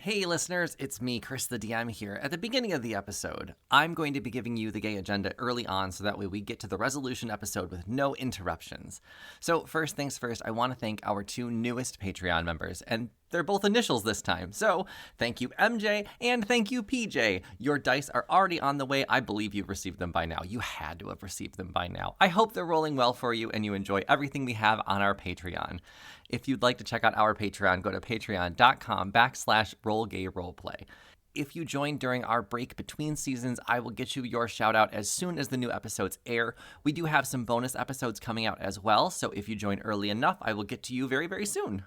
Hey listeners, it's me, Chris the DM here. At the beginning of the episode, I'm going to be giving you the gay agenda early on so that way we get to the resolution episode with no interruptions. So first things first, I want to thank our two newest Patreon members, and they're both initials this time. So thank you MJ and thank you PJ. Your dice are already on the way. I believe you've received them by now. You had to have received them by now. I hope they're rolling well for you and you enjoy everything we have on our Patreon. If you'd like to check out our Patreon, go to patreon.com/rollgayroleplay. If you join during our break between seasons, I will get you your shout out as soon as the new episodes air. We do have some bonus episodes coming out as well, so if you join early enough, I will get to you very, very soon.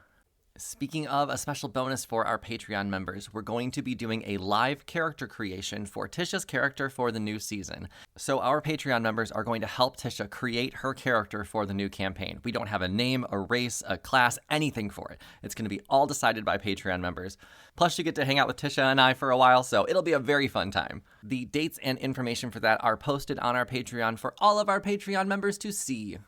Speaking of a special bonus for our Patreon members, we're going to be doing a live character creation for Tisha's character for the new season. So our Patreon members are going to help Tisha create her character for the new campaign. We don't have a name, a race, a class, anything for it. It's going to be all decided by Patreon members. Plus you get to hang out with Tisha and I for a while, so it'll be a very fun time. The dates and information for that are posted on our Patreon for all of our Patreon members to see.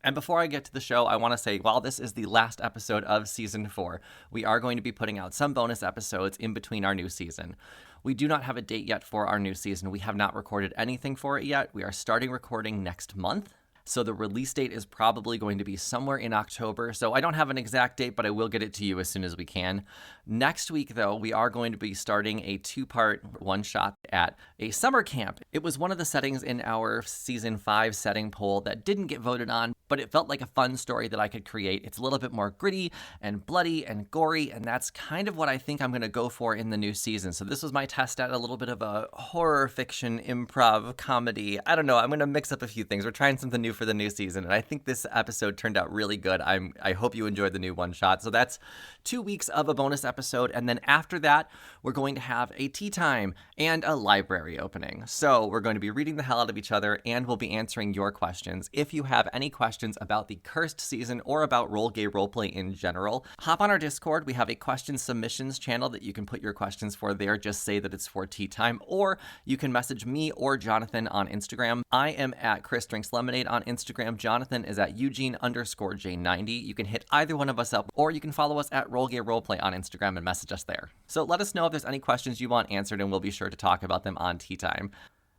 And before I get to the show, I want to say, while this is the last episode of Season 4, we are going to be putting out some bonus episodes in between our new season. We do not have a date yet for our new season. We have not recorded anything for it yet. We are starting recording next month. So the release date is probably going to be somewhere in October. So I don't have an exact date, but I will get it to you as soon as we can. Next week, though, we are going to be starting a 2-part one-shot at a summer camp. It was one of the settings in our Season 5 setting poll that didn't get voted on, but it felt like a fun story that I could create. It's a little bit more gritty and bloody and gory, and that's kind of what I think I'm going to go for in the new season. So this was my test at a little bit of a horror fiction improv comedy. I don't know, I'm going to mix up a few things. We're trying something new for the new season, and I think this episode turned out really good. I hope you enjoyed the new one shot. So that's 2 weeks of a bonus episode, and then after that, we're going to have a tea time and a library opening. So we're going to be reading the hell out of each other, and we'll be answering your questions. If you have any questions about the Cursed season or about Roll Gay Roleplay in general, hop on our Discord. We have a question submissions channel that you can put your questions for there. Just say that it's for tea time, or you can message me or Jonathan on Instagram. I am at Chris Drinks Lemonade on Instagram. Jonathan is at Eugene_J90. You can hit either one of us up, or you can follow us at Roll Gay Roleplay on Instagram and message us there. So let us know if there's any questions you want answered, and we'll be sure to talk about them on Tea Time.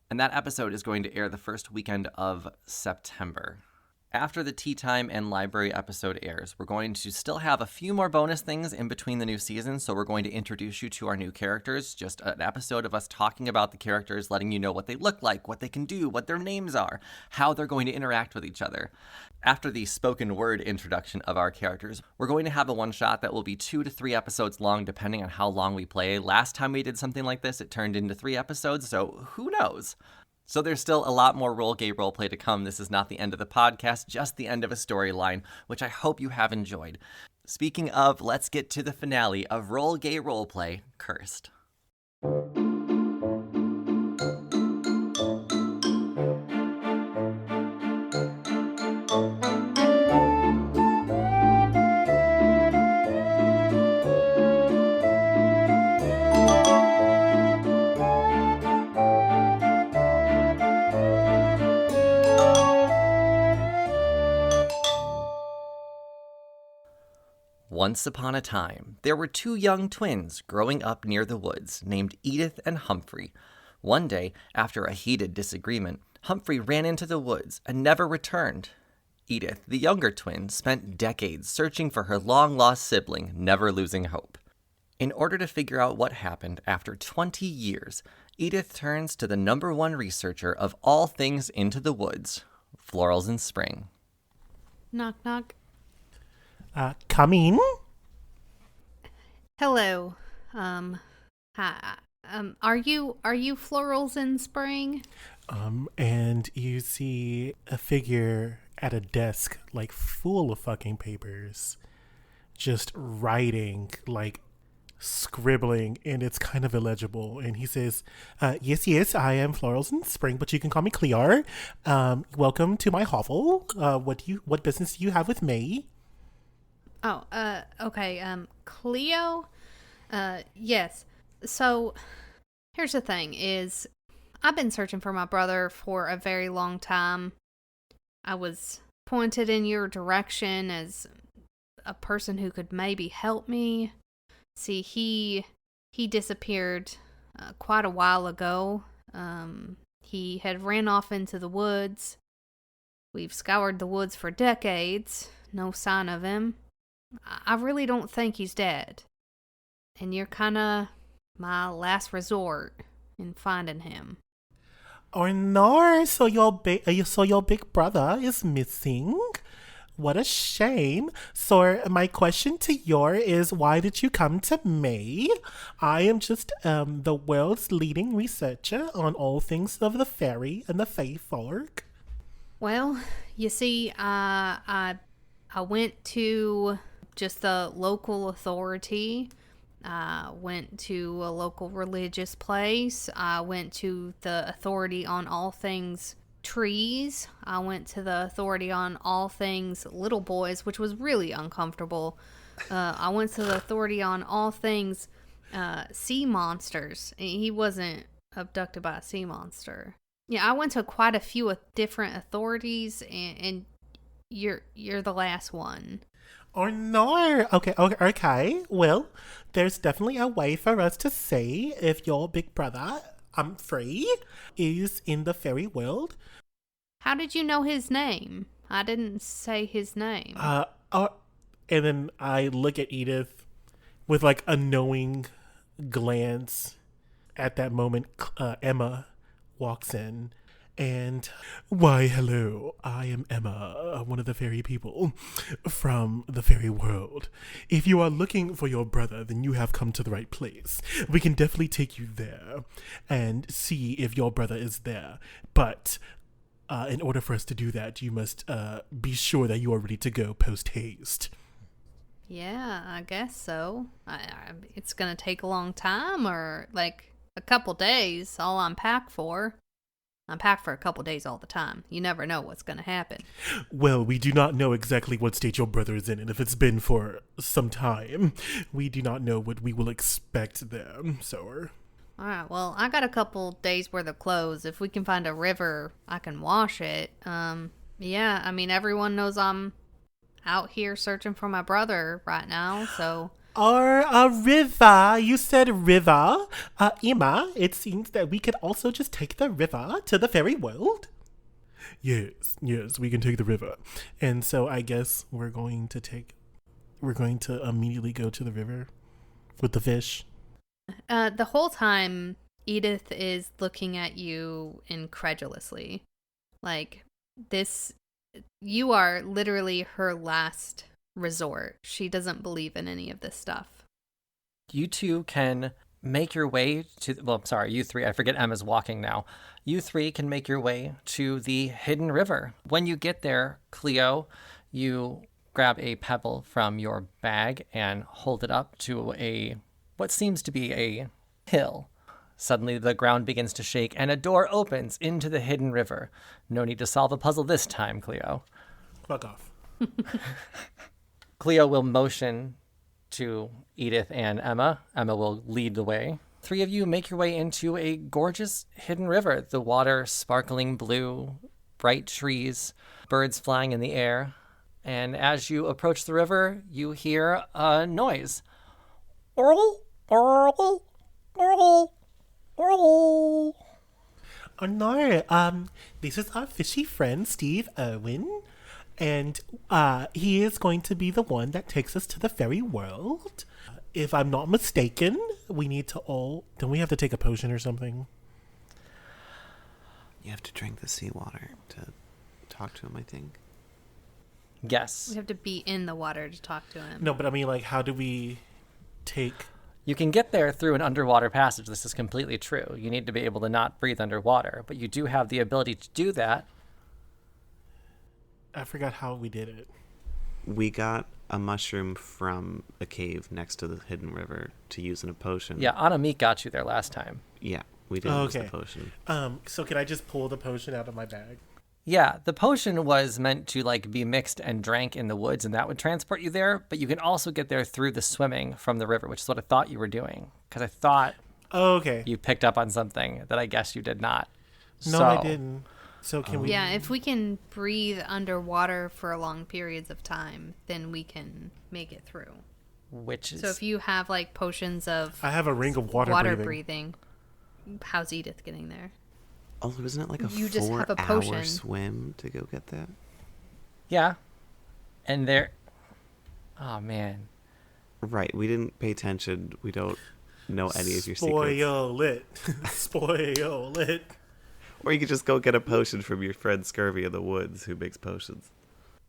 And that episode is going to air the first weekend of September. After the Tea Time and Library episode airs, we're going to still have a few more bonus things in between the new season, so we're going to introduce you to our new characters, just an episode of us talking about the characters, letting you know what they look like, what they can do, what their names are, how they're going to interact with each other. After the spoken word introduction of our characters, we're going to have a one-shot that will be 2 to 3 episodes long, depending on how long we play. Last time we did something like this, it turned into 3 episodes, so who knows? So there's still a lot more Roll Gay Roleplay to come. This is not the end of the podcast, just the end of a storyline, which I hope you have enjoyed. Speaking of, let's get to the finale of Roll Gay Roleplay, Cursed. Once upon a time, there were 2 young twins growing up near the woods named Edith and Humphrey. One day, after a heated disagreement, Humphrey ran into the woods and never returned. Edith, the younger twin, spent decades searching for her long-lost sibling, never losing hope. In order to figure out what happened after 20 years, Edith turns to the #1 researcher of all things into the woods, Florals in Spring. Knock, knock. Come in. Hello. Hi. Are you Florals in Spring? And you see a figure at a desk, like, full of fucking papers, just writing, like, scribbling, and it's kind of illegible. And he says, yes, I am Florals in Spring, but you can call me Clear. Welcome to my hovel. What business do you have with me? Oh, okay, Cleo? Yes. So, here's the thing, is I've been searching for my brother for a very long time. I was pointed in your direction as a person who could maybe help me. See, he he disappeared quite a while ago. He had ran off into the woods. We've scoured the woods for decades. No sign of him. I really don't think he's dead. And you're kind of my last resort in finding him. Oh no, so your big brother is missing? What a shame. So my question to you is, why did you come to me? I am just the world's leading researcher on all things of the fairy and the fae folk. Well, you see, I went to just the local authority. I went to a local religious place. I went to the authority on all things trees. I went to the authority on all things little boys, which was really uncomfortable. I went to the authority on all things sea monsters. He wasn't abducted by a sea monster. Yeah, I went to quite a few different authorities, and you're the last one. Oh no. Okay. Well, there's definitely a way for us to see if your big brother, Humphrey, is in the fairy world. How did you know his name? I didn't say his name. And then I look at Edith with like a knowing glance. At that moment, Emma walks in. And, why, hello, I am Emma, one of the fairy people from the fairy world. If you are looking for your brother, then you have come to the right place. We can definitely take you there and see if your brother is there. But in order for us to do that, you must be sure that you are ready to go post-haste. Yeah, I guess so. It's going to take a long time, or like a couple days, all I'm packed for. I'm packed for a couple days all the time. You never know what's going to happen. Well, we do not know exactly what state your brother is in, and if it's been for some time, we do not know what we will expect there, so... All right, well, I got a couple days worth of clothes. If we can find a river, I can wash it. Yeah, I mean, everyone knows I'm out here searching for my brother right now, so... Or a river. You said river. Emma, it seems that we could also just take the river to the fairy world. Yes, we can take the river. And so I guess we're going to immediately go to the river with the fish. The whole time, Edith is looking at you incredulously. Like, you are literally her last resort. She doesn't believe in any of this stuff. You two can make your way to, well, I'm sorry, you three, I forget Emma's walking now. You three can make your way to the hidden river. When you get there, Cleo, you grab a pebble from your bag and hold it up to what seems to be a hill. Suddenly the ground begins to shake and a door opens into the hidden river. No need to solve a puzzle this time, Cleo. Fuck off. Cleo will motion to Edith and Emma. Emma will lead the way. Three of you make your way into a gorgeous hidden river. The water sparkling blue, bright trees, birds flying in the air. And as you approach the river, you hear a noise. Oral, oral, oral, oral. Oh no, this is our fishy friend, Steve Irwin. And he is going to be the one that takes us to the fairy world. If I'm not mistaken, we need to don't we have to take a potion or something? You have to drink the seawater to talk to him, I think. Yes. We have to be in the water to talk to him. No, but I mean, like, how do we take... You can get there through an underwater passage. This is completely true. You need to be able to not breathe underwater, but you do have the ability to do that. I forgot how we did it. We got a mushroom from a cave next to the hidden river to use in a potion. Yeah, Anamik got you there last time. Yeah, we did use the potion. So can I just pull the potion out of my bag? Yeah, the potion was meant to be mixed and drank in the woods, and that would transport you there. But you can also get there through the swimming from the river, which is what I thought you were doing. Because I thought you picked up on something that I guess you did not. No, I didn't. So can we... Yeah, if we can breathe underwater for long periods of time, then we can make it through. witches. So if you have like potions of I have a ring of water breathing. how's Edith getting there? Oh, isn't it like a You just have a 4-hour potion. swim to go get that? Yeah. And there... Oh, man. Right. We didn't pay attention. We don't know any of your secrets. Spoil it. Spoil it. Or you could just go get a potion from your friend Scurvy in the woods who makes potions.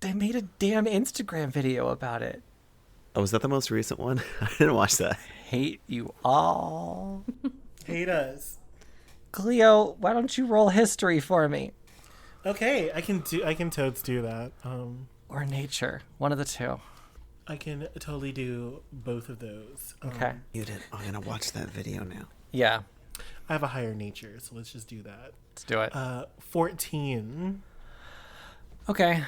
They made a damn Instagram video about it. Oh, was that the most recent one? I didn't watch that. Hate you all. Hate us. Cleo, why don't you roll history for me? Okay, I can totes do that. Or nature. One of the two. I can totally do both of those. Okay. You did. I'm going to watch that video now. Yeah. I have a higher nature, so let's just do that. Let's do it. 14. Okay.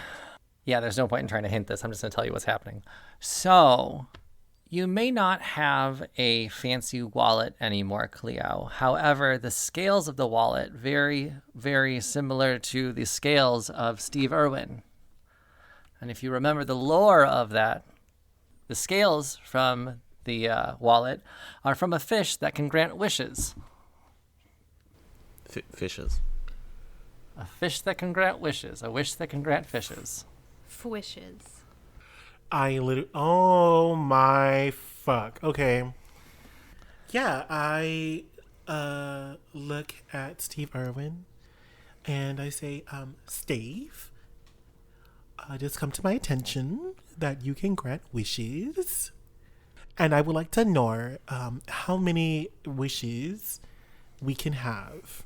Yeah, there's no point in trying to hint this. I'm just going to tell you what's happening. So, you may not have a fancy wallet anymore, Cleo. However, the scales of the wallet very, very similar to the scales of Steve Irwin. And if you remember the lore of that, the scales from the wallet are from a fish that can grant wishes. Fishes. A fish that can grant wishes. A wish that can grant fishes. Fwishes. I literally. Oh my fuck. Okay. Yeah, I look at Steve Irwin and I say, Steve, just come to my attention that you can grant wishes. And I would like to know how many wishes we can have.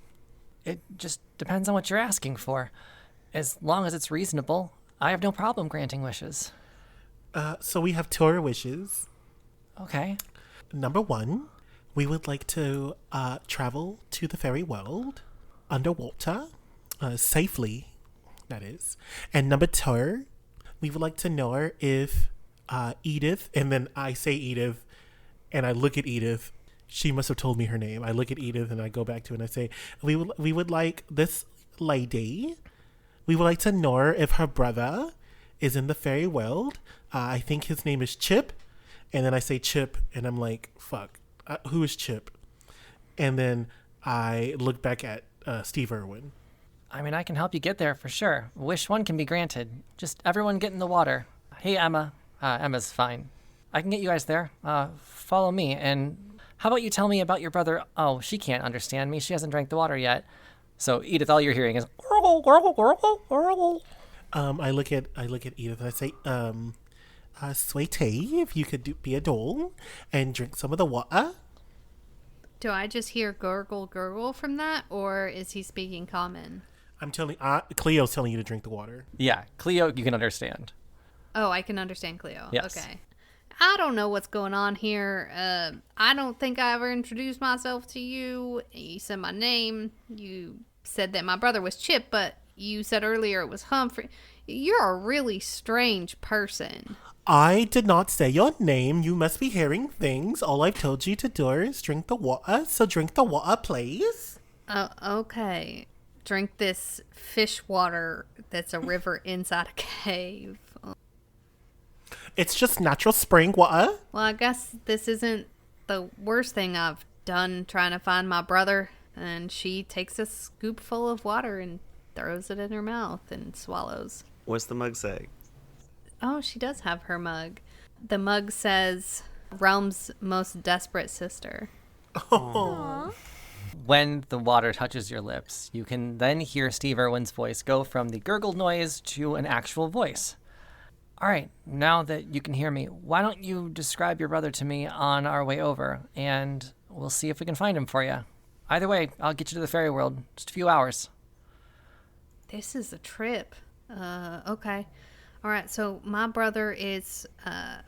It just depends on what you're asking for. As long as it's reasonable, I have no problem granting wishes. So we have 2 wishes. Okay. Number 1, we would like to travel to the fairy world underwater, safely, that is. And number 2, we would like to know if Edith, and then I say Edith, and I look at Edith. She must have told me her name. I look at Edith and I go back to it and I say, we would like this lady. We would like to know if her brother is in the fairy world. I think his name is Chip. And then I say Chip and I'm like, fuck, who is Chip? And then I look back at Steve Irwin. I mean, I can help you get there for sure. Wish 1 can be granted. Just everyone get in the water. Hey, Emma. Emma's fine. I can get you guys there. Follow me. And how about you tell me about your brother? Oh, she can't understand me. She hasn't drank the water yet. So, Edith, all you're hearing is gurgle, gurgle, gurgle, gurgle. I look at Edith and I say, Sweetie, if you could be a doll and drink some of the water. Do I just hear gurgle gurgle from that, or is he speaking common? I'm telling Cleo's telling you to drink the water. Yeah, Cleo, you can understand. Oh, I can understand Cleo. Yes. Okay. I don't know what's going on here. I don't think I ever introduced myself to you. You said my name. You said that my brother was Chip, but you said earlier it was Humphrey. You're a really strange person. I did not say your name. You must be hearing things. All I've told you to do is drink the water. So drink the water, please. Okay. Drink this fish water that's a river inside a cave. It's just natural spring water. Well, I guess this isn't the worst thing I've done trying to find my brother. And she takes a scoop full of water and throws it in her mouth and swallows. What's the mug say? Oh, she does have her mug. The mug says, Realm's most desperate sister. When the water touches your lips, you can then hear Steve Irwin's voice go from the gurgle noise to an actual voice. All right, now that you can hear me, why don't you describe your brother to me on our way over, and we'll see if we can find him for you. Either way, I'll get you to the fairy world. Just a few hours. This is a trip. Okay. All right, so my brother is,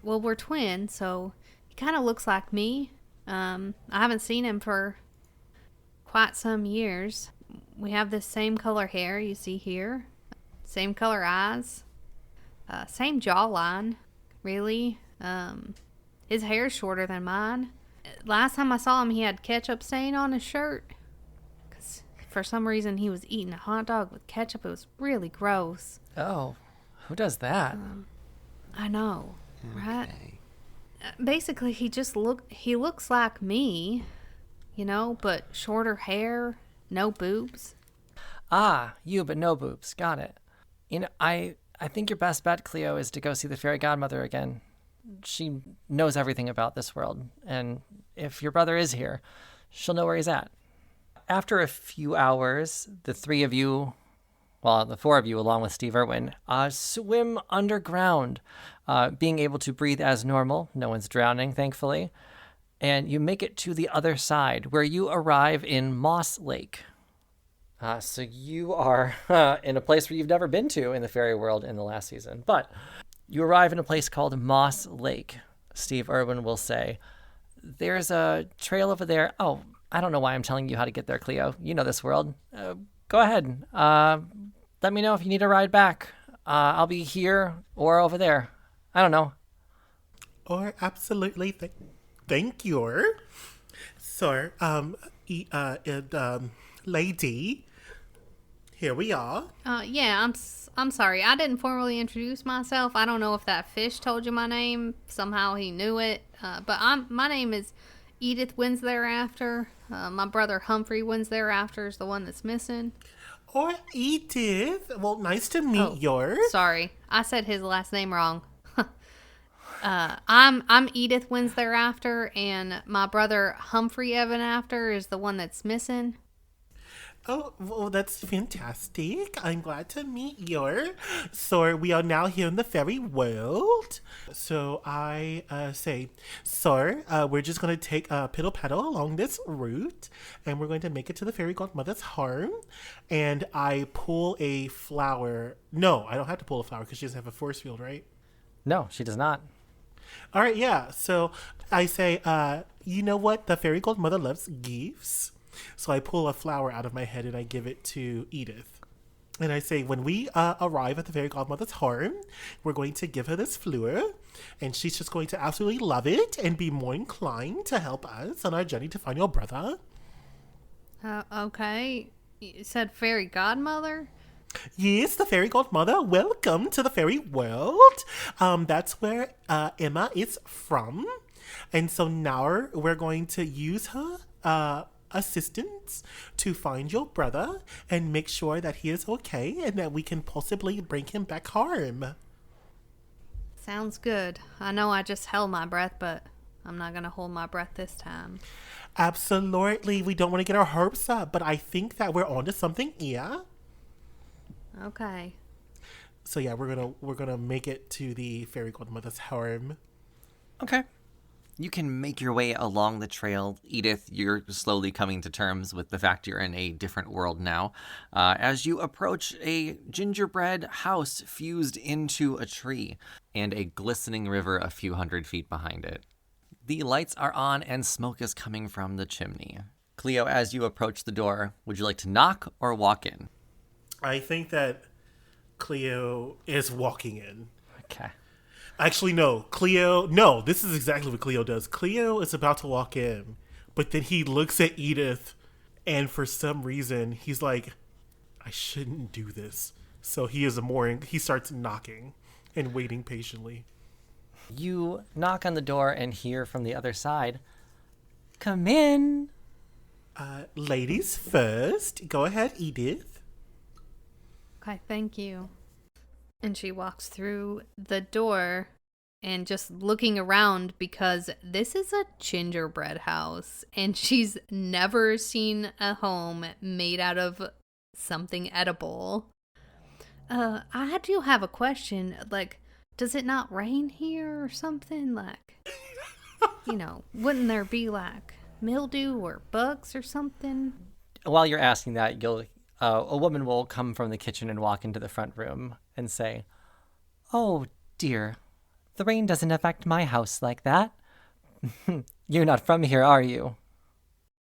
well, we're twins, so he kind of looks like me. I haven't seen him for quite some years. We have the same color hair you see here. Same color eyes. Same jawline, really. His hair's shorter than mine. Last time I saw him, he had ketchup stain on his shirt. Because for some reason, he was eating a hot dog with ketchup. It was really gross. Oh, who does that? I know, right? Okay. basically he looks like me, but shorter hair, no boobs. Ah, you, but no boobs. Got it. I think your best bet, Cleo, is to go see the fairy godmother again. She knows everything about this world, and if your brother is here, she'll know where he's at. After a few hours, the three of you, well, the four of you, along with Steve Irwin, swim underground, being able to breathe as normal. No one's drowning, thankfully. And you make it to the other side, where you arrive in Moss Lake. So you are in a place where you've never been to in the fairy world in the last season. But you arrive in a place called Moss Lake. Steve Irwin will say, there's a trail over there. Oh, I don't know why I'm telling you how to get there, Cleo. You know this world. Go ahead. Let me know if you need a ride back. I'll be here or over there. I don't know. Or absolutely. Thank you. So, lady, here we are. Yeah, I'm sorry. I didn't formally introduce myself. I don't know if that fish told you my name. Somehow he knew it. But my name is Edith Wins Thereafter. My brother Humphrey Wins Thereafter is the one that's missing. Or Edith. Well, nice to meet yours. Sorry, I said his last name wrong. I'm Edith Wins Thereafter, and my brother Humphrey Evan After is the one that's missing. Oh, well, that's fantastic. I'm glad to meet you. So we are now here in the fairy world. So I say, sir, we're just going to take a piddle paddle along this route, and we're going to make it to the fairy godmother's home. And I pull a flower. No, I don't have to pull a flower because she doesn't have a force field, right? No, she does not. All right, yeah. So I say, you know what? The fairy godmother loves gifts. So I pull a flower out of my head and I give it to Edith. And I say, when we arrive at the fairy godmother's home, we're going to give her this flower. And she's just going to absolutely love it and be more inclined to help us on our journey to find your brother. Okay. You said fairy godmother? Yes, the fairy godmother. Welcome to the fairy world. That's where Emma is from. And so now we're going to use her assistance to find your brother and make sure that he is okay and that we can possibly bring him back home. Sounds good. I know I just held my breath, but I'm not going to hold my breath this time. Absolutely. We don't want to get our hopes up, but I think that we're onto something here. Okay. So yeah, we're gonna make it to the fairy godmother's home. Okay. You can make your way along the trail. Edith, you're slowly coming to terms with the fact you're in a different world now. As you approach a gingerbread house fused into a tree and a glistening river a few hundred feet behind it. The lights are on and smoke is coming from the chimney. Cleo, as you approach the door, would you like to knock or walk in? I think that Cleo is walking in. Okay. Actually, no. Cleo... No, this is exactly what Cleo does. Cleo is about to walk in, but then he looks at Edith, and for some reason, he's like, I shouldn't do this. So he starts knocking and waiting patiently. You knock on the door and hear from the other side, come in. Ladies first. Go ahead, Edith. Okay, thank you. And she walks through the door and just looking around because this is a gingerbread house and she's never seen a home made out of something edible. I do have a question. Like, does it not rain here or something? Like, wouldn't there be like mildew or bugs or something? While you're asking that, a woman will come from the kitchen and walk into the front room and say, oh dear, the rain doesn't affect my house like that. You're not from here, are you?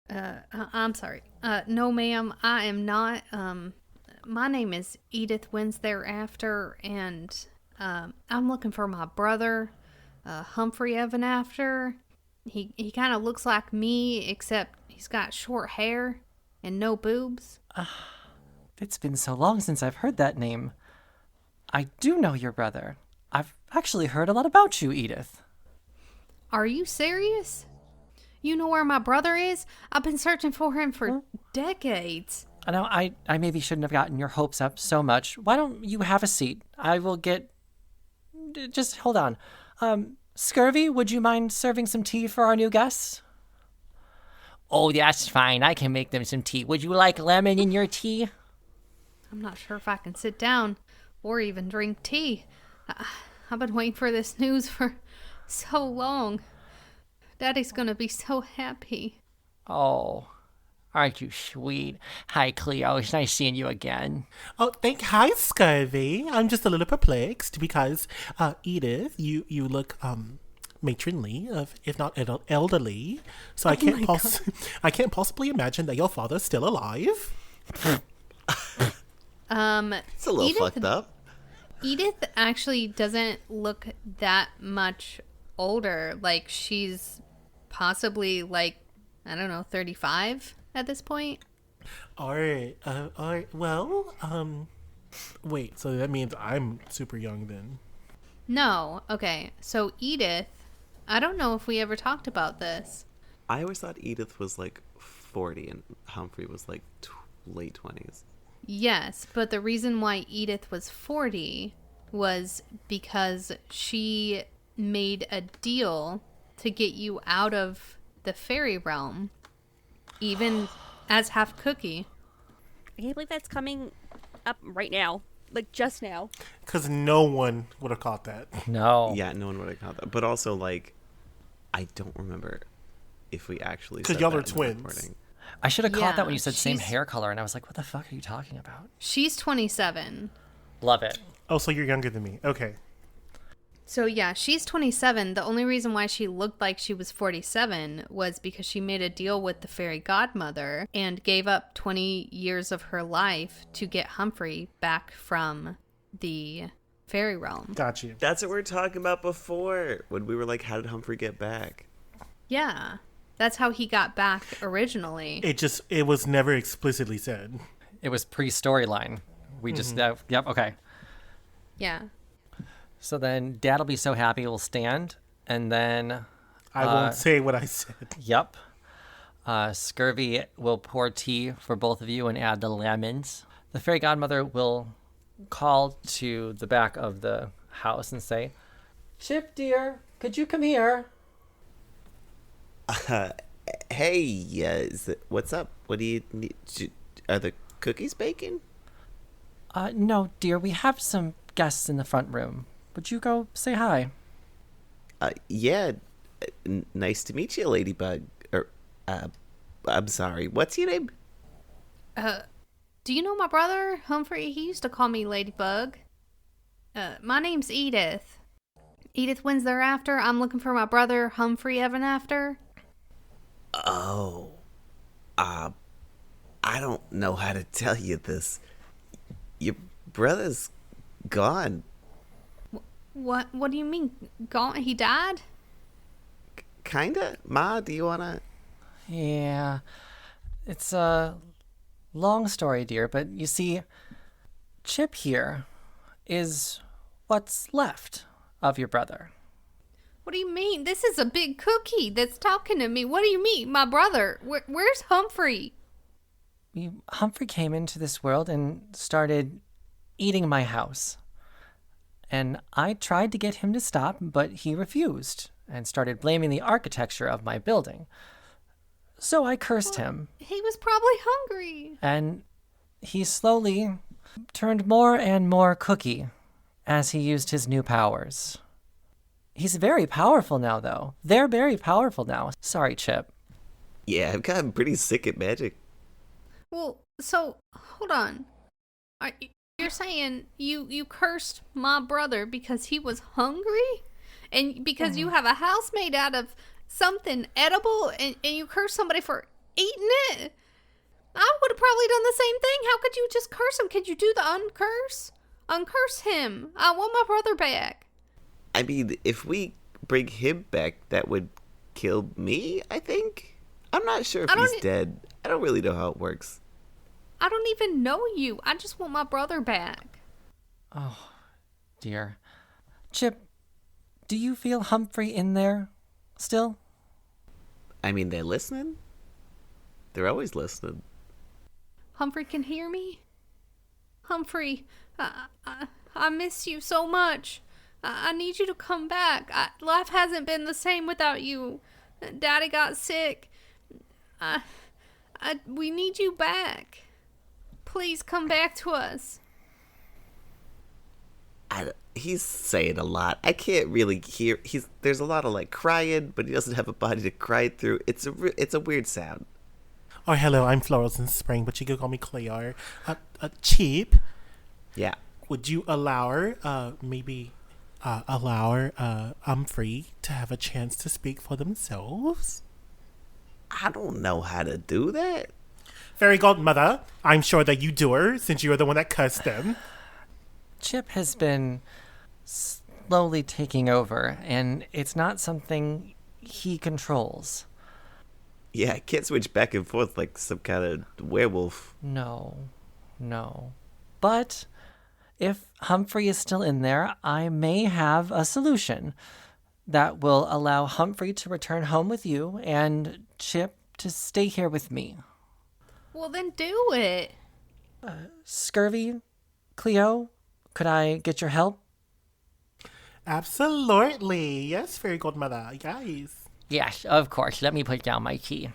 I'm sorry. No ma'am, I am not. My name is Edith Wins Thereafter, and I'm looking for my brother, Humphrey Evan After. He kind of looks like me, except he's got short hair and no boobs. It's been so long since I've heard that name. I do know your brother. I've actually heard a lot about you, Edith. Are you serious? You know where my brother is? I've been searching for him for decades. I know I maybe shouldn't have gotten your hopes up so much. Why don't you have a seat? I will get... Just hold on. Scurvy, would you mind serving some tea for our new guests? Oh, that's fine. I can make them some tea. Would you like lemon in your tea? I'm not sure if I can sit down or even drink tea. I've been waiting for this news for so long. Daddy's gonna be so happy. Oh, aren't you sweet? Hi, Cleo. It's nice seeing you again. Oh, hi, Scurvy. I'm just a little perplexed because, Edith, you look, matronly, if not elderly. So I can't possibly imagine that your father's still alive. It's a little fucked up. Edith actually doesn't look that much older. Like, she's possibly, like, I don't know, 35 at this point. All right. Well, wait, so that means I'm super young then. No. Okay. So Edith, I don't know if we ever talked about this. I always thought Edith was like 40 and Humphrey was like late 20s. Yes, but the reason why Edith was 40 was because she made a deal to get you out of the fairy realm, even as half Cookie. I can't believe that's coming up right now. Like, just now. Because no one would have caught that. No. Yeah, no one would have caught that. But also, like, I don't remember if we actually Because said y'all that are in the twins. recording. I should have caught that Yeah, when you said same she's- hair color, and I was like, what the fuck are you talking about? She's 27. Love it. Oh, so you're younger than me. Okay. So yeah, she's 27. The only reason why she looked like she was 47 was because she made a deal with the fairy godmother and gave up 20 years of her life to get Humphrey back from the fairy realm. Got you. That's what we were talking about before. When we were like, how did Humphrey get back? Yeah. That's how he got back originally. It was never explicitly said. It was pre-storyline. We just, yep, okay. Yeah. So then Dad'll be so happy we'll stand, and then, I won't say what I said. yep, Scurvy will pour tea for both of you and add the lemons. The fairy godmother will call to the back of the house and say, Chip, dear, could you come here? Hey, what's up? What do you need? Are the cookies baking? No, dear, we have some guests in the front room. Would you go say hi? Yeah. Nice to meet you, Ladybug. I'm sorry. What's your name? Do you know my brother, Humphrey? He used to call me Ladybug. My name's Edith. Edith Windsor After. I'm looking for my brother, Humphrey Evan After. Oh. I don't know how to tell you this. Your brother's gone. What do you mean? Gone? He died? Kinda. Ma, do you wanna... Yeah, it's a long story, dear, but you see, Chip here is what's left of your brother. What do you mean? This is a big cookie that's talking to me. What do you mean? My brother. Where's Humphrey? Humphrey came into this world and started eating my house. And I tried to get him to stop, but he refused and started blaming the architecture of my building. So I cursed him, He was probably hungry. and he slowly turned more and more cookie as he used his new powers. He's very powerful now, though. They're very powerful now. Sorry, Chip. Yeah, I've gotten pretty sick at magic. Well, so, hold on. You're saying you cursed my brother because he was hungry? And because you have a house made out of something edible and you curse somebody for eating it? I would have probably done the same thing. How could you just curse him? Could you do the uncurse? Uncurse him. I want my brother back. I mean, if we bring him back, that would kill me, I think. I'm not sure if he's dead. I don't really know how it works. I don't even know you. I just want my brother back. Dear. Chip, do you feel Humphrey in there? still? I mean, they're listening. They're always listening. Humphrey can hear me? Humphrey, I miss you so much. I need you to come back. Life hasn't been the same without you. Daddy got sick. We need you back. Please come back to us. He's saying a lot. I can't really hear. There's a lot of like crying, but he doesn't have a body to cry through. It's a weird sound. Oh, hello, I'm Florals in Spring, but you can call me Cleo. Cheap. Yeah. Would you allow Humphrey to have a chance to speak for themselves? I don't know how to do that. Fairy Godmother, I'm sure that you do her, since you're the one that cursed them. Chip has been slowly taking over, and it's not something he controls. Yeah, I can't switch back and forth like some kind of werewolf. No. But if Humphrey is still in there, I may have a solution that will allow Humphrey to return home with you and Chip to stay here with me. Well, then do it. Scurvy, Cleo, could I get your help? Absolutely. Yes, Fairy Godmother. Yes. Yes, of course. Let me put down my key.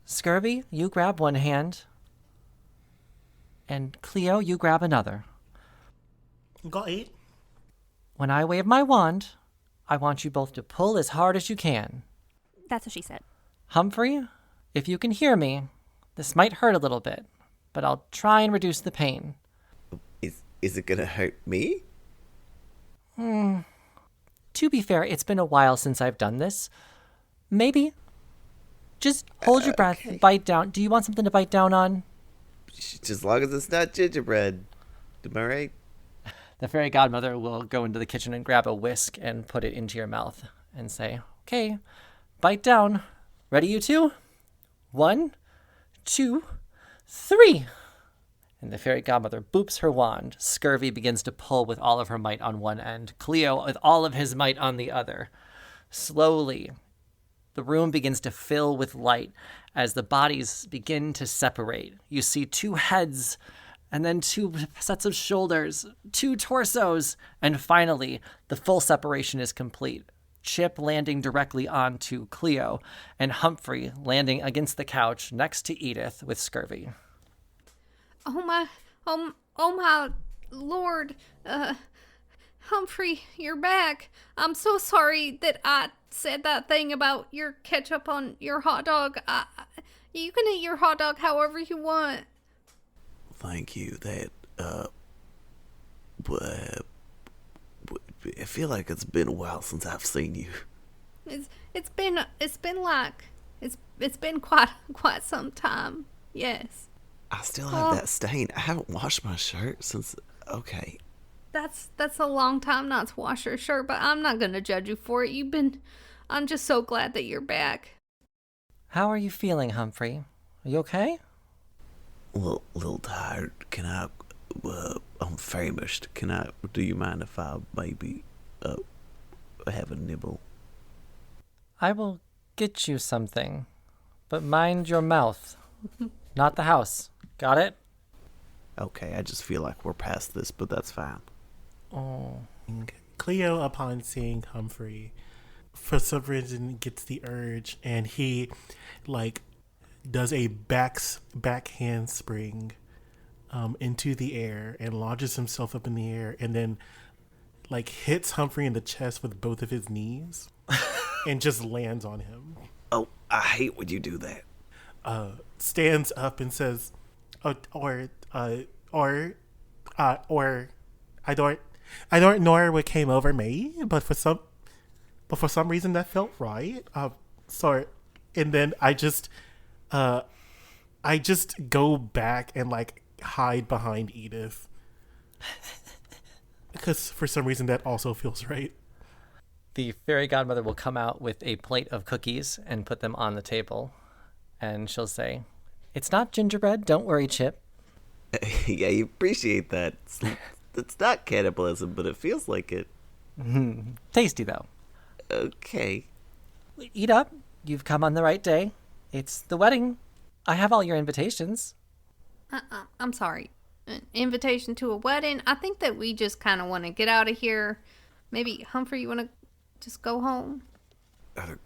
Scurvy, you grab one hand. And Cleo, you grab another. Got it. When I wave my wand, I want you both to pull as hard as you can. That's what she said. Humphrey, if you can hear me, this might hurt a little bit, but I'll try and reduce the pain. Is it gonna hurt me? To be fair, it's been a while since I've done this. Maybe. Just hold your breath, Okay. bite down. Do you want something to bite down on? Just as long as it's not gingerbread. Am I right? The fairy godmother will go into the kitchen and grab a whisk and put it into your mouth and say, okay, bite down. Ready, you two? 1, 2, 3. And the fairy godmother boops her wand. Scurvy begins to pull with all of her might on one end, Cleo with all of his might on the other. Slowly, the room begins to fill with light as the bodies begin to separate. You see 2 heads, and then 2 sets of shoulders, 2 torsos, and finally, the full separation is complete. Chip landing directly onto Cleo, and Humphrey landing against the couch next to Edith with Scurvy. Oh my lord. Humphrey, you're back. I'm so sorry that I said that thing about your ketchup on your hot dog. You can eat your hot dog however you want. Thank you. I feel like it's been a while since I've seen you. It's been quite some time. Yes. I still have that stain. I haven't washed my shirt since. Okay. That's a long time not to wash your shirt, but I'm not gonna judge you for it. I'm just so glad that you're back. How are you feeling, Humphrey? Are you okay? Well, a little tired. Can I? I'm famished. Do you mind if I maybe have a nibble? I will get you something, but mind your mouth, not the house. Got it? Okay, I just feel like we're past this, but that's fine. Oh. Cleo, upon seeing Humphrey, for some reason gets the urge, and he does a back handspring into the air and launches himself up in the air, and then hits Humphrey in the chest with both of his knees and just lands on him. Oh, I hate when you do that. Stands up and says, or I don't know what came over me, but for some reason that felt right. And then I just go back and hide behind Edith because for some reason that also feels right. The fairy godmother will come out with a plate of cookies and put them on the table, and she'll say, "It's not gingerbread. Don't worry, Chip." Yeah, you appreciate that. It's not cannibalism, but it feels like it. Tasty, though. Okay. Eat up. You've come on the right day. It's the wedding. I have all your invitations. I'm sorry. An invitation to a wedding? I think that we just kind of want to get out of here. Maybe, Humphrey, you want to just go home?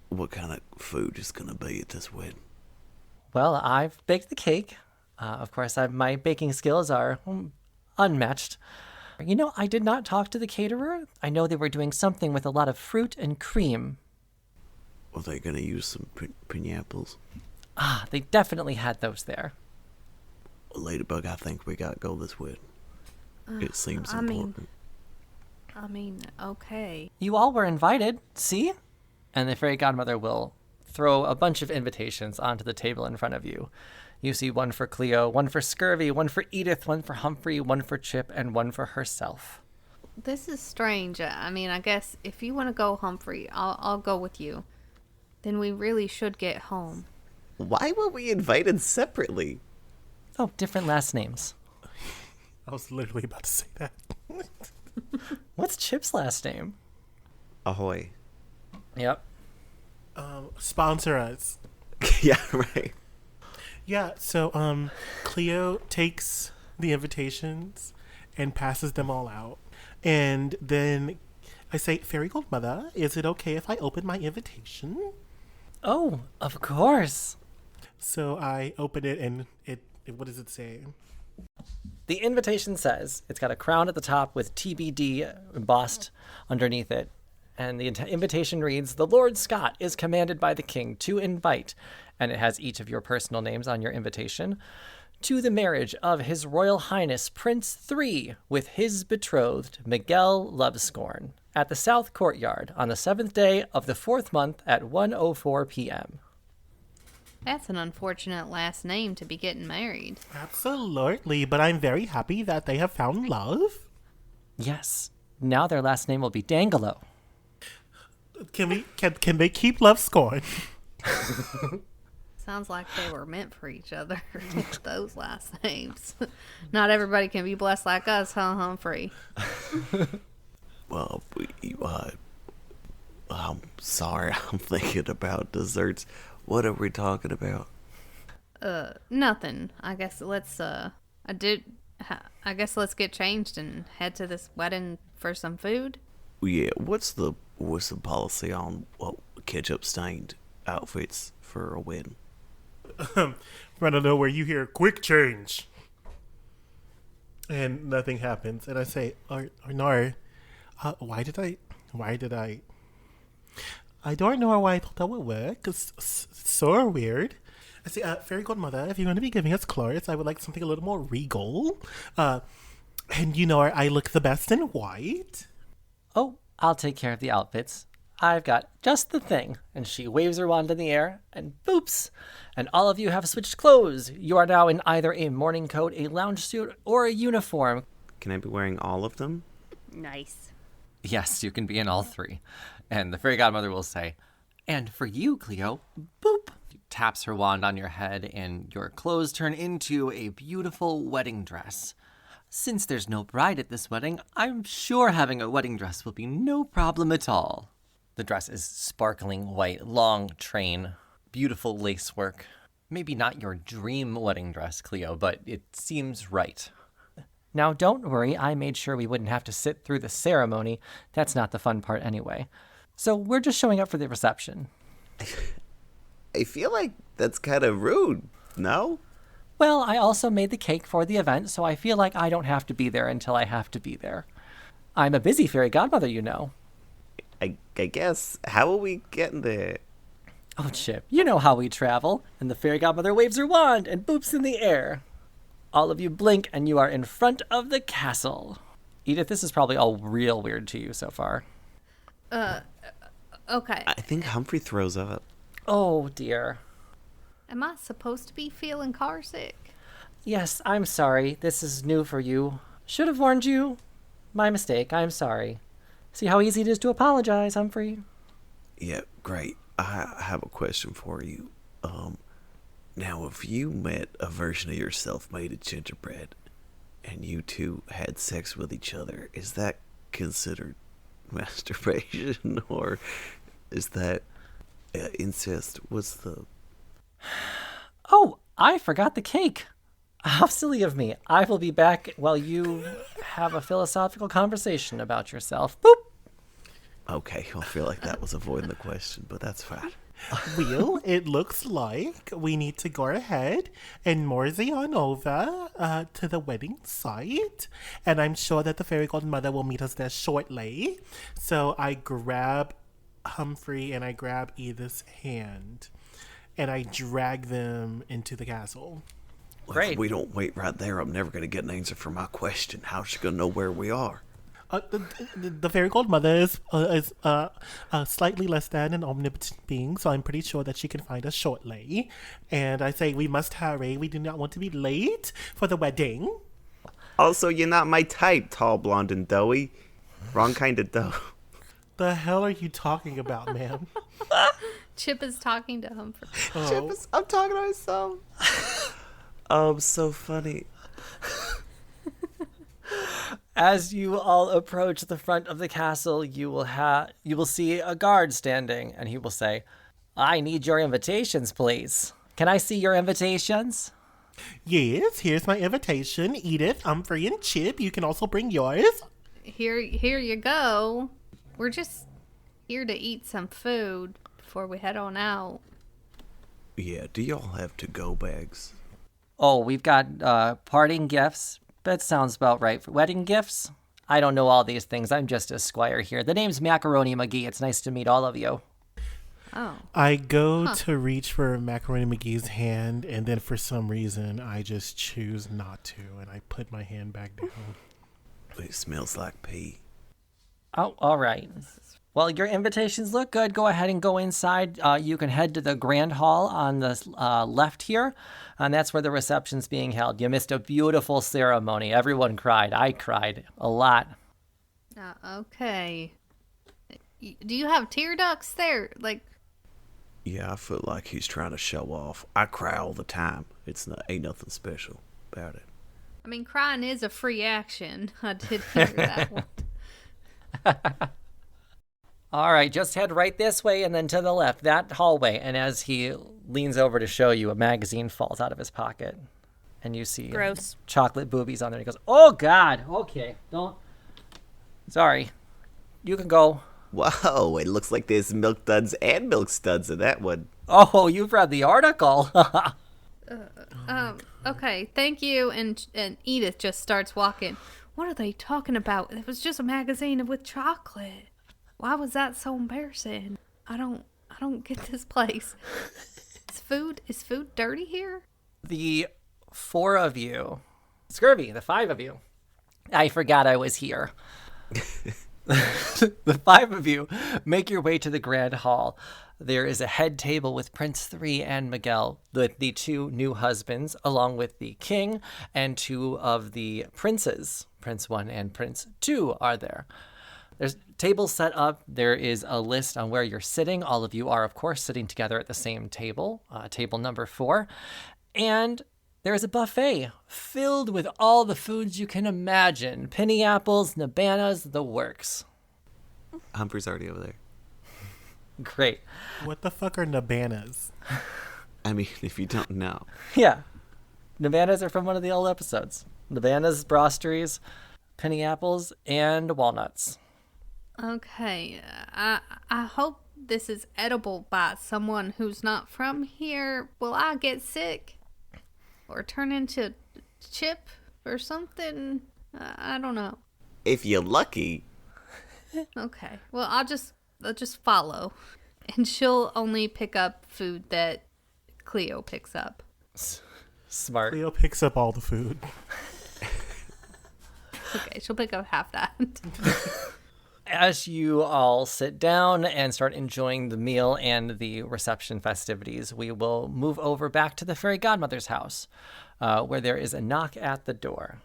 What kind of food is going to be at this wedding? Well, I've baked the cake. Of course, my baking skills are unmatched. You know, I did not talk to the caterer. I know they were doing something with a lot of fruit and cream. Are they going to use some pineapples? They definitely had those there. Ladybug, I think we got to go this wedding. It seems important. Okay. You all were invited, see? And the fairy godmother will throw a bunch of invitations onto the table in front of you. You see one for Cleo, one for Scurvy, one for Edith, one for Humphrey, one for Chip, and one for herself. This is strange. I guess if you want to go, Humphrey, I'll go with you. Then we really should get home. Why were we invited separately? Oh, different last names. I was literally about to say that. What's Chip's last name? Ahoy. Yep. Sponsor us. Yeah, right. Yeah, so Cleo takes the invitations and passes them all out. And then I say, Fairy Godmother, is it okay if I open my invitation? Oh, of course. So I open it and it what does it say? The invitation says it's got a crown at the top with TBD embossed underneath it. And the invitation reads, "The Lord Scott is commanded by the king to invite," and it has each of your personal names on your invitation, "to the marriage of His Royal Highness Prince 3 with his betrothed, Miguel Lovescorn, at the South Courtyard on the 7th day of the 4th month at 1:04 p.m. That's an unfortunate last name to be getting married. Absolutely, but I'm very happy that they have found love. Yes, now their last name will be Dangelo. Can they keep love scorn? Sounds like they were meant for each other with those last names. Not everybody can be blessed like us, huh, Humphrey? Well, I'm sorry. I'm thinking about desserts. What are we talking about? Nothing. I guess let's let's get changed and head to this wedding for some food. Yeah, what's the policy on ketchup stained outfits for a wedding? Right out of nowhere, you hear quick change, and nothing happens. And I say, Arnar, why did I? I don't know why I thought that would work. It's so weird. I say, Fairy Godmother, if you're going to be giving us clothes, I would like something a little more regal. And you know, I look the best in white. Oh, I'll take care of the outfits. I've got just the thing. And she waves her wand in the air, and boops! And all of you have switched clothes. You are now in either a morning coat, a lounge suit, or a uniform. Can I be wearing all of them? Nice. Yes, you can be in all three. And the fairy godmother will say, "And for you, Cleo," boop, taps her wand on your head, and your clothes turn into a beautiful wedding dress. Since there's no bride at this wedding, I'm sure having a wedding dress will be no problem at all. The dress is sparkling white, long train, beautiful lacework. Maybe not your dream wedding dress, Cleo, but it seems right. Now, don't worry, I made sure we wouldn't have to sit through the ceremony. That's not the fun part anyway. So we're just showing up for the reception. I feel like that's kind of rude, no? Well, I also made the cake for the event, so I feel like I don't have to be there until I have to be there. I'm a busy fairy godmother, you know. I guess. How are we getting there? Oh, Chip, you know how we travel. And the fairy godmother waves her wand and boops in the air. All of you blink and you are in front of the castle. Edith, this is probably all real weird to you so far. Okay. I think Humphrey throws up. Oh, dear. Am I supposed to be feeling car sick? Yes, I'm sorry. This is new for you. Should have warned you. My mistake. I'm sorry. See how easy it is to apologize, Humphrey? Yeah, great. I have a question for you. Now, if you met a version of yourself made of gingerbread, and you two had sex with each other, is that considered masturbation, or is that... incest was the... Oh, I forgot the cake. How silly of me. I will be back while you have a philosophical conversation about yourself. Boop. Okay, I feel like that was avoiding the question, but that's fine. Well, it looks like we need to go ahead and mosey on over to the wedding site. And I'm sure that the fairy godmother will meet us there shortly. So I grab Humphrey and I grab Edith's hand. And I drag them into the castle. Well, Great. if we don't wait right there, I'm never going to get an answer for my question. How's she going to know where we are? The fairy godmother is slightly less than an omnipotent being, so I'm pretty sure that she can find us shortly. And I say we must hurry. We do not want to be late for the wedding. Also, you're not my type, tall, blonde, and doughy. Wrong kind of dough. The hell are you talking about, ma'am? Chip is talking to Humphrey. Oh. I'm talking to myself. So funny. As you all approach the front of the castle, you will see a guard standing, and he will say, "I need your invitations, please. Can I see your invitations?" Yes, here's my invitation. Edith, Humphrey, and Chip. You can also bring yours. Here you go. We're just here to eat some food before we head on out. Yeah, do y'all have to-go bags? Oh, we've got parting gifts. That sounds about right. For wedding gifts? I don't know all these things. I'm just a squire here. The name's Macaroni McGee. It's nice to meet all of you. Oh. I go to reach for Macaroni McGee's hand, and then for some reason, I just choose not to, and I put my hand back down. It smells like pee. Oh, all right. Well, your invitations look good. Go ahead and go inside. You can head to the Grand Hall on the left here, and that's where the reception's being held. You missed a beautiful ceremony. Everyone cried. I cried a lot. Okay. Do you have tear ducts there? Like, Yeah, I feel like he's trying to show off. I cry all the time. Ain't nothing special about it. I mean, crying is a free action. I did hear that one. All right, just head right this way and then to the left, that hallway. And as he leans over to show you, a magazine falls out of his pocket. And you see Gross. chocolate boobies on there. He goes, "Oh, God. Okay, don't. Sorry. You can go." Whoa, it looks like there's milk duds and milk studs in that one. Oh, you've read the article. Okay, thank you. And Edith just starts walking. What are they talking about? It was just a magazine with chocolate. Why was that so embarrassing? I don't get this place. Is food dirty here? The four of you, Scurvy, the five of you. I forgot I was here. The five of you make your way to the Grand Hall. There is a head table with Prince 3 and Miguel, the two new husbands, along with the king and two of the princes. Prince 1 and Prince 2 are there. There's tables set up. There is a list on where you're sitting. All of you are, of course, sitting together at the same table, table number 4. And there is a buffet filled with all the foods you can imagine. Penny apples, nabanas, the works. Humphrey's already over there. Great. What the fuck are nabanas? I mean, if you don't know. Yeah. Nabanas are from one of the old episodes. Nabanas, brosteries, penny apples, and walnuts. Okay, I hope this is edible by someone who's not from here. Will I get sick? Or turn into Chip or something? I don't know. If you're lucky. Okay, well, I'll just follow. And she'll only pick up food that Cleo picks up. Smart. Leo picks up all the food. Okay, she'll pick up half that. As you all sit down and start enjoying the meal and the reception festivities, we will move over back to the fairy godmother's house, where there is a knock at the door.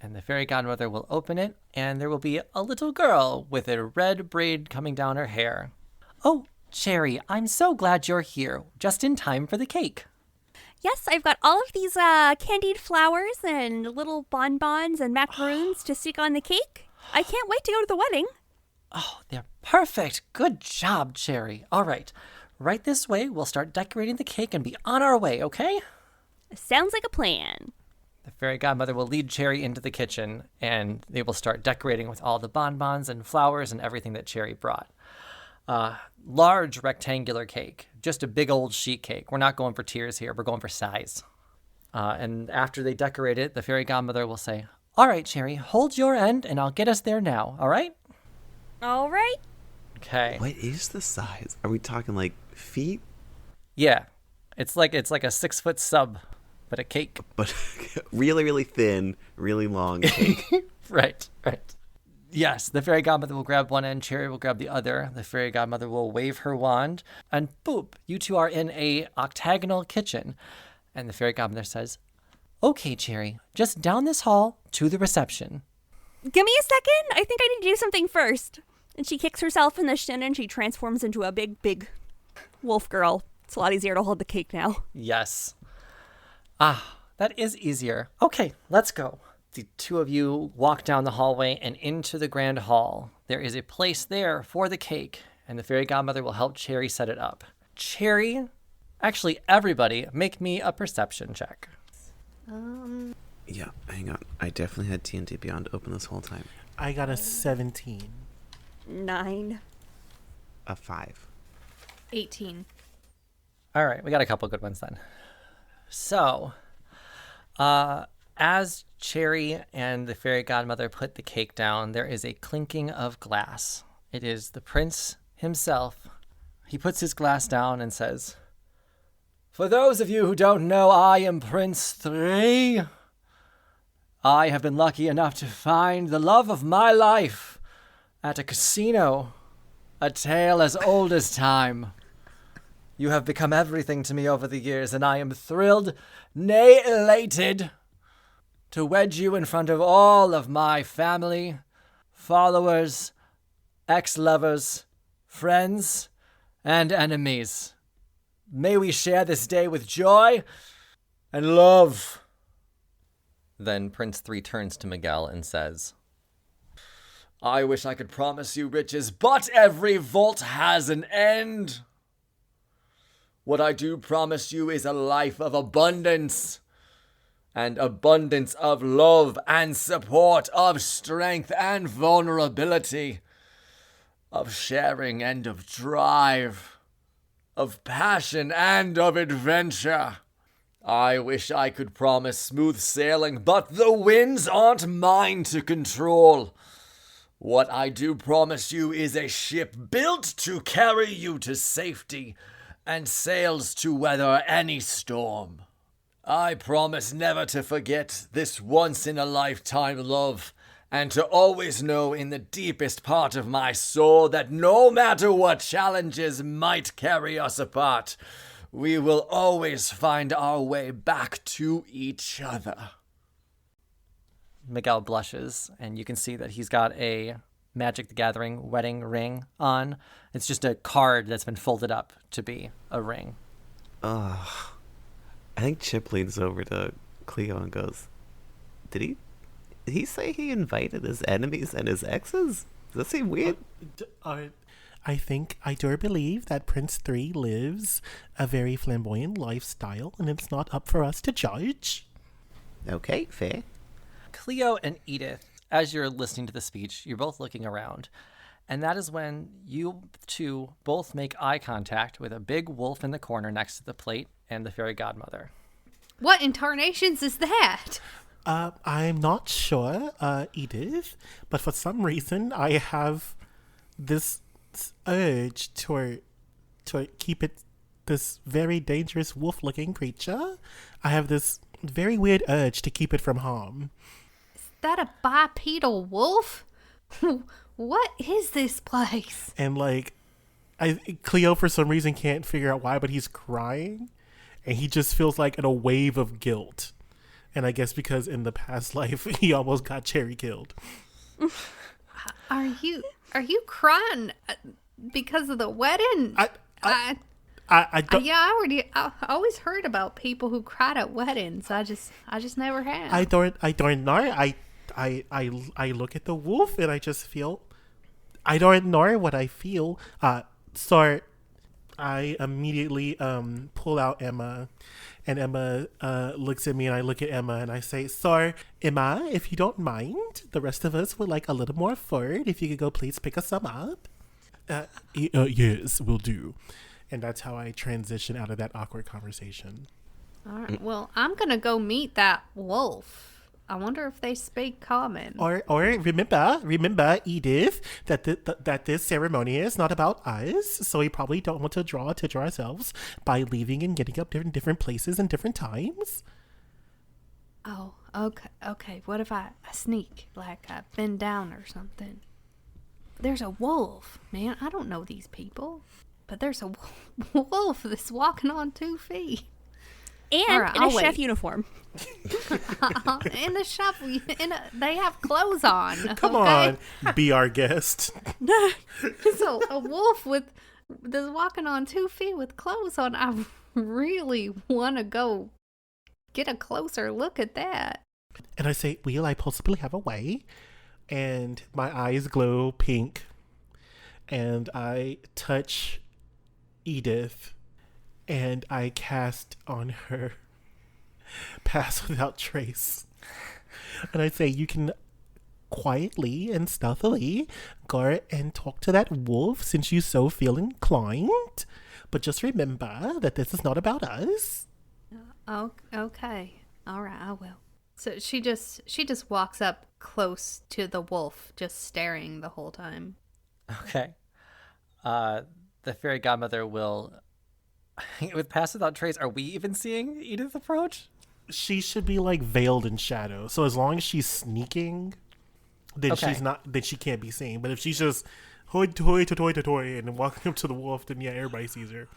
And the fairy godmother will open it, and there will be a little girl with a red braid coming down her hair. "Oh, Cherry, I'm so glad you're here, just in time for the cake." Yes, I've got all of these candied flowers and little bonbons and macaroons to stick on the cake. I can't wait to go to the wedding. Oh, they're perfect. Good job, Cherry. All right. right this way. We'll start decorating the cake and be on our way, okay? Sounds like a plan. The fairy godmother will lead Cherry into the kitchen, and they will start decorating with all the bonbons and flowers and everything that Cherry brought. Large rectangular cake, just a big old sheet cake. We're not going for tiers here. We're going for size. And after they decorate it, the fairy godmother will say, "All right, Cherry, hold your end, and I'll get us there now, all right?" All right. Okay. What is the size? Are we talking like feet? Yeah. It's like a 6-foot sub, but a cake. But really, really thin, really long cake. Right. Yes, the fairy godmother will grab one end, Cherry will grab the other. The fairy godmother will wave her wand, and boop, you two are in a octagonal kitchen. And the fairy godmother says, "Okay, Cherry, just down this hall to the reception." Give me a second. I think I need to do something first. And she kicks herself in the shin and she transforms into a big wolf girl. It's a lot easier to hold the cake now. Yes. That is easier. Okay, let's go. The two of you walk down the hallway and into the grand hall. There is a place there for the cake, and the fairy godmother will help Cherry set it up. Cherry, actually everybody, make me a perception check. Yeah, hang on. I definitely had TNT Beyond open this whole time. I got a 17. 9. A 5. 18. All right, we got a couple good ones then. So, as Cherry and the fairy godmother put the cake down, there is a clinking of glass. It is the prince himself. He puts his glass down and says, "For those of you who don't know, I am Prince 3. I have been lucky enough to find the love of my life at a casino, a tale as old as time. You have become everything to me over the years, and I am thrilled, nay elated, to wed you in front of all of my family, followers, ex-lovers, friends, and enemies. May we share this day with joy and love." Then Prince 3 turns to Miguel and says, "I wish I could promise you riches, but every vault has an end. What I do promise you is a life of abundance, and abundance of love and support, of strength and vulnerability, of sharing and of drive, of passion and of adventure. I wish I could promise smooth sailing, but the winds aren't mine to control. What I do promise you is a ship built to carry you to safety and sails to weather any storm. I promise never to forget this once-in-a-lifetime love, and to always know in the deepest part of my soul that no matter what challenges might carry us apart, we will always find our way back to each other." Miguel blushes, and you can see that he's got a Magic the Gathering wedding ring on. It's just a card that's been folded up to be a ring. I think Chip leans over to Cleo and goes, Did he say he invited his enemies and his exes? Does that seem weird? I think I do believe that Prince 3 lives a very flamboyant lifestyle, and it's not up for us to judge. Okay, fair. Cleo and Edith, as you're listening to the speech, you're both looking around. And that is when you two both make eye contact with a big wolf in the corner next to the plate and the fairy godmother. What in tarnations is that? I'm not sure, Edith, but for some reason I have this urge to keep it this very dangerous wolf-looking creature. I have this very weird urge to keep it from harm. Is that a bipedal wolf? What is this place? And Cleo for some reason can't figure out why, but he's crying, and he just feels like in a wave of guilt. And I guess because in the past life he almost got Cherry killed. Are you crying because of the wedding? I don't. I always heard about people who cried at weddings. I just never have. I don't know. I look at the wolf and I just feel. I don't know what I feel. So I immediately pull out Emma, and Emma looks at me, and I look at Emma, and I say, "So, Emma, if you don't mind, the rest of us would like a little more food. If you could go please pick us some up." Yes, will do. And that's how I transition out of that awkward conversation. All right. Well, I'm gonna go meet that wolf. I wonder if they speak common. Or remember, Edith, that this ceremony is not about us, so we probably don't want to draw attention to ourselves by leaving and getting up different places and different times. Oh, okay. Okay. What if I sneak, like I bend down or something? There's a wolf, man. I don't know these people, but there's a wolf that's walking on 2 feet. And All right, in a I'll chef wait. uniform. In the shop, they have clothes on. Come okay? on, be our guest. So a wolf that's walking on 2 feet with clothes on. I really want to go get a closer look at that. And I say, will I possibly have a way? And my eyes glow pink. And I touch Edith. And I cast on her Pass Without Trace. And I say, you can quietly and stealthily go and talk to that wolf since you so feel inclined. But just remember that this is not about us. Oh, okay. All right, I will. So she just walks up close to the wolf, just staring the whole time. Okay. The fairy godmother will, with Pass Without Trace, are we even seeing Edith approach? She should be like veiled in shadow. So as long as she's sneaking, then Okay. she's not. Then she can't be seen. But if she's just toy and walking up to the wolf, then yeah, everybody sees her.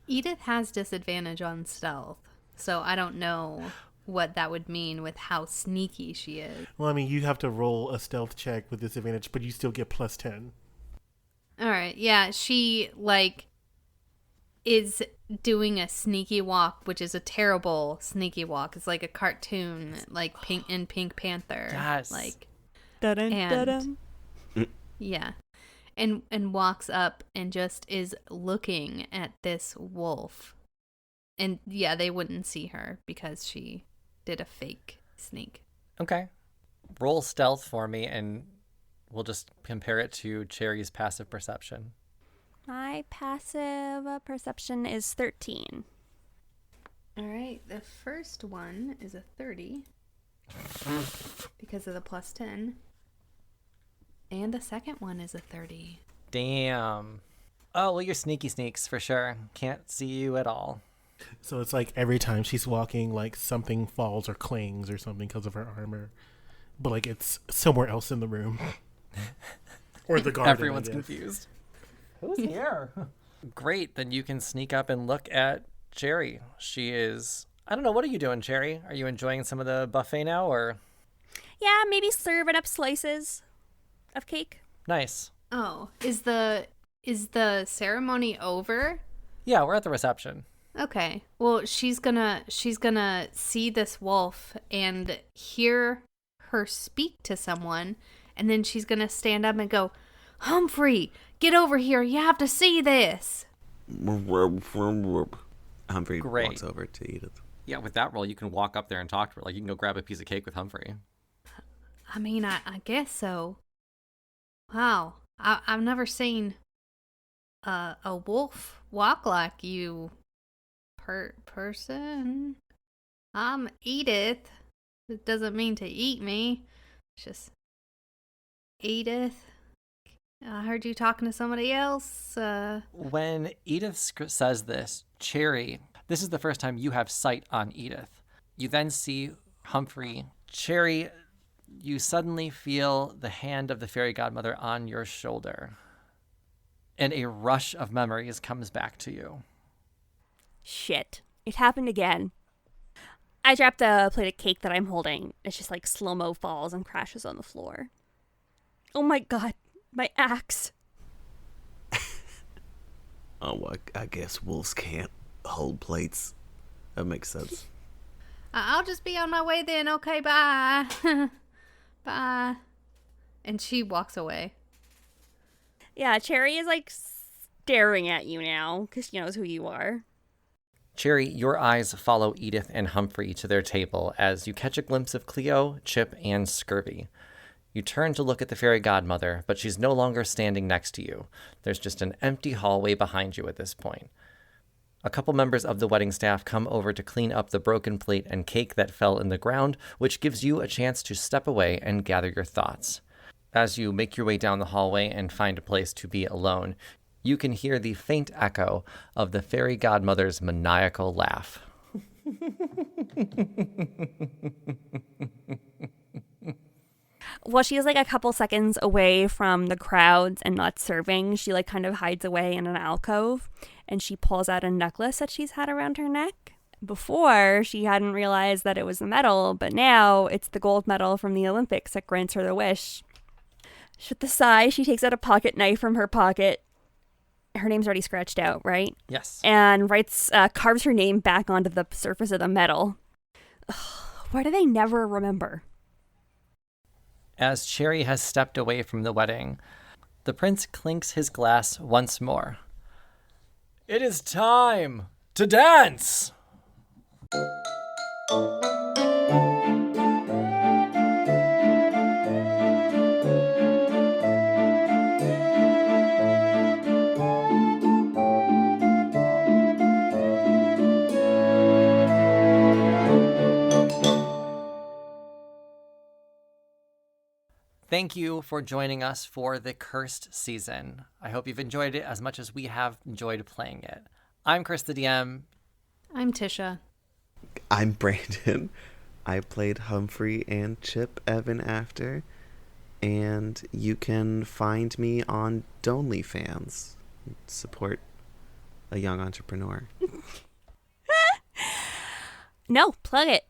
Edith has disadvantage on stealth, so I don't know what that would mean with how sneaky she is. Well, I mean, you have to roll a stealth check with disadvantage, but you still get plus 10. All right, yeah, she is doing a sneaky walk, which is a terrible sneaky walk. It's like a cartoon, like Pink Panther. Yes. Like, Dun-dun, And- dun-dun. yeah. And walks up and just is looking at this wolf. And yeah, they wouldn't see her because she did a fake sneak. Okay. Roll stealth for me, and we'll just compare it to Cherry's passive perception. My passive perception is 13. All right, the first one is a 30 because of the plus 10. And the second one is a 30. Damn. Oh, well, you're sneaky sneaks for sure. Can't see you at all. So it's like every time she's walking, like something falls or clings or something because of her armor. But like it's somewhere else in the room. Or the garden. Everyone's I guess. confused. Who's here? Great. Then you can sneak up and look at Cherry. She is. I don't know. What are you doing, Cherry? Are you enjoying some of the buffet now, or? Yeah, maybe serving up slices of cake. Nice. Oh, is the ceremony over? Yeah, we're at the reception. Okay. Well, she's gonna see this wolf and hear her speak to someone, and then she's gonna stand up and go, "Humphrey, get over here! You have to see this." Humphrey Great. walks over to Edith. Yeah, with that roll, you can walk up there and talk to her. Like, you can go grab a piece of cake with Humphrey. I mean, I guess so. Wow, I've never seen a wolf walk like you, person. I'm Edith. It doesn't mean to eat me. It's just Edith. I heard you talking to somebody else. When Edith says this, Cherry, this is the first time you have sight on Edith. You then see Humphrey. Cherry, you suddenly feel the hand of the fairy godmother on your shoulder, and a rush of memories comes back to you. Shit. It happened again. I dropped the plate of cake that I'm holding. It's just like slow-mo falls and crashes on the floor. Oh my god. My axe. Oh, well, I guess wolves can't hold plates. That makes sense. I'll just be on my way then. Okay, bye. Bye. And she walks away. Yeah, Cherry is like staring at you now because she knows who you are. Cherry, your eyes follow Edith and Humphrey to their table as you catch a glimpse of Cleo, Chip, and Scurvy. You turn to look at the fairy godmother, but she's no longer standing next to you. There's just an empty hallway behind you at this point. A couple members of the wedding staff come over to clean up the broken plate and cake that fell in the ground, which gives you a chance to step away and gather your thoughts. As you make your way down the hallway and find a place to be alone, you can hear the faint echo of the fairy godmother's maniacal laugh. While she's like a couple seconds away from the crowds and not serving, she like kind of hides away in an alcove and she pulls out a necklace that she's had around her neck. Before, she hadn't realized that it was a medal, but now it's the gold medal from the Olympics that grants her the wish. With a sigh, she takes out a pocket knife from her pocket. Her name's already scratched out, right? Yes. And carves her name back onto the surface of the medal. Ugh, why do they never remember? As Cherry has stepped away from the wedding, the prince clinks his glass once more. It is time to dance! Thank you for joining us for the Cursed season. I hope you've enjoyed it as much as we have enjoyed playing it. I'm Chris the DM. I'm Tisha. I'm Brandon. I played Humphrey and Chip Evan after. And you can find me on DonelyFans. Support a young entrepreneur. No, plug it.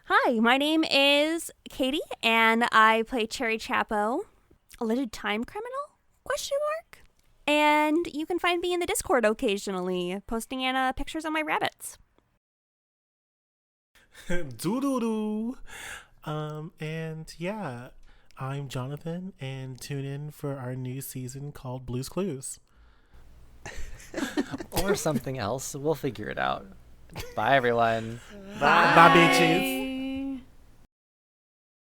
Hi, my name is Katie, and I play Cherry Chapo, alleged time criminal? ? And you can find me in the Discord occasionally, posting pictures of my rabbits. Doo-doo-doo. And yeah, I'm Jonathan, and tune in for our new season called Blue's Clues. Or something else. We'll figure it out. Bye, everyone. Bye bitches.